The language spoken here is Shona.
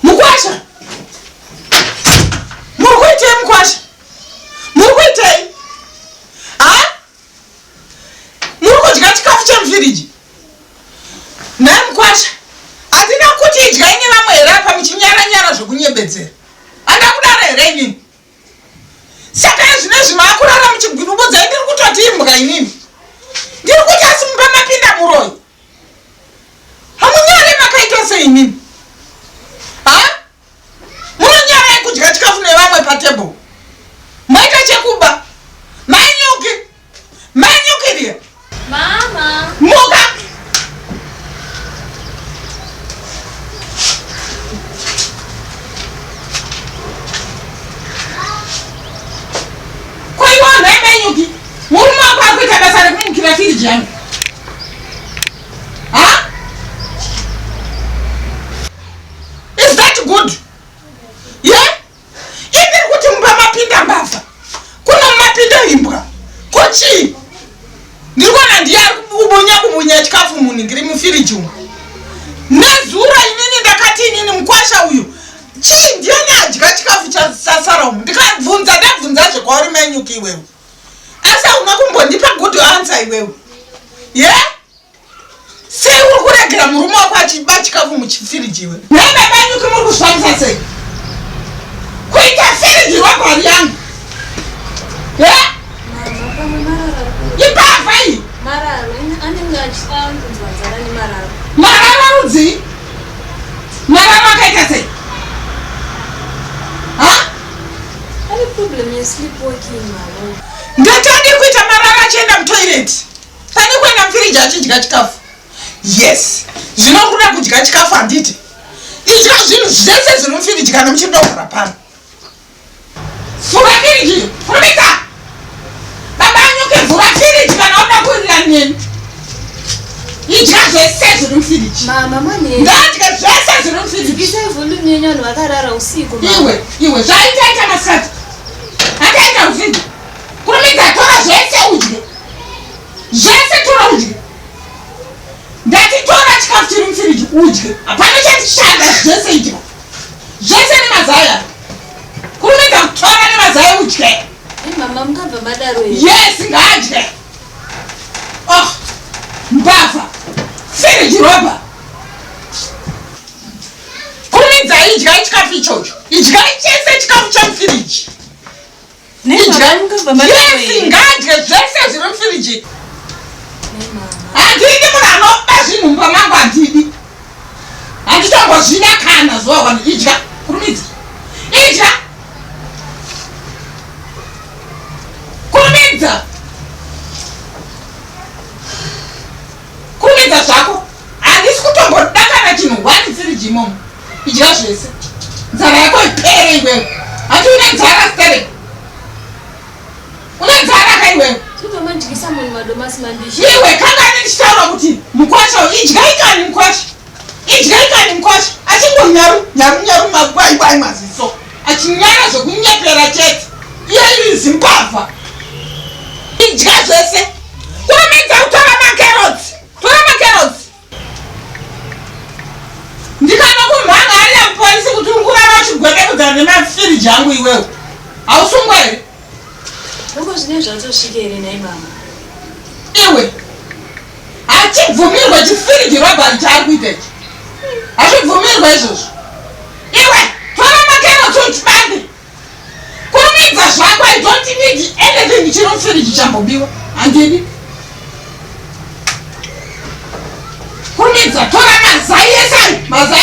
Mukwasha. Mukwite mukwasha. Mukwite. Ah? Mukudya chikafu chemufiriji. Na mukwasha. Atina kuti idya ine vamwe here apa muchinyara zvokunyembedzera. Anda kudara here inini. Saka zvinezvi maakurara muchigurubudza ndiri kutoti imbwa inini. Ndiri kuti asi mumba mapinda muroyi. Hamunyare makaita sei inini. Ha? Munonyara kudya chikafu nevamwe patebhuru. Maita chekuba. Manyukiria. Mama. Muka. Kwa hiyo manyuki. Muruma kwa kuita basa rekumukira firiji yangu. Ha? Is that good? Yeah? Indiri kuti mumba mapinda mbavha. Kuno mapinda imbwa. Kochi. Ndikuona ndiyari kubunya chikafu muningiri mufiriji umu. Nezura inini ndakati inini mukwasha uyu. Chii ndiani adya chikafu chasara umu. Ndabvunza zvekwauri manyuki iwewe. Asa unakumbondipa good answer iwewe. Yeah? Sei uri kuregera murume wako achiba chikafu muchifiriji iwewe. Nenda manyuki muri kusvamisa sei? Kuita firiji rwagwari yangu. Yeah? Ibava iyi. Mararo, anenge achisanzvadzana nemararo. Mararo rudzi? Mararo akaita sei? Ha? Ane problem yesleepwalking mama. Ndatadi kuita mararo achienda mutoilet. Tadi kuenda mufiriji achidya chikafu. Yes. Zvinokuda kudya chikafu handiti. Idya zvinhu zvese zviri mufiriji kana muchindogara pano. Vhura firiji. Furumidza. Babanyuke vhura firiji kana uda kuirira neni. Idya zvese zviri mufiriji. Mama mane. Ndatya zvese zviri mufiriji. Dzikisa volume yenyanhu vakarara usiku mama. Iwe zvaitaita masikati. Akaita ufindi. Kurumidza tora zvese udye. Zvese tora udye. Ndati tora chikafu chiri mufiriji udye. Hapana chachishanda zvese idya. Zvese nemazaya. Kurumidza kutora nemazaya udye. Mama mungabva madaro here. Yes, ngadye. Oh, mbavha. Firiji roba. Kurumidza idya chikafu ichocho. Idya chese chikafu chomufiriji. Mama mungabva madaro here. Yes, ngadye zvese zviri mufiriji. Handidi munhu anoba zvinhu mumba mangu handidi. Handitongozvida kana zuva wani. Idya. Kurumidza. Idya. Kurumidza. Kurumidza zvako. Handisi kutomboda kana chinhu wani firiji imomo. Idya zvese. Nzara yako ipere iwewe. Hati une nzara stere. Une nzara ka iwewe. Totomandyisa munhu madomasi mandishi. Iwe kanga ndichitaura kuti mukwasha idya ikani mukwasha. Idya ikani mukwasha. Achingonyaru magwai maziso. Achinyara zvokunyepera chete. Iye iri zimbabva. Idya zvese. Kurumidza kutora makerotsi. Tora makerotsi. Ndikanokumhanga ari amupolisi kuti ukurara uchigwedekudzana nemafiriji angu iwewe. Hausungwa here? Nongo zvine zvatosvika here nai mama. Iwe hachibvumirwe chifiriji robhari chaari kuita ichi. Hachibvumirwe izvozvo. Iwe tora makerotsi uchibande. Kurumidza zvako. I don't need anything chiri mufiriji chambobiwa. Handidi. Kurumidza tora mazai ese. Mazai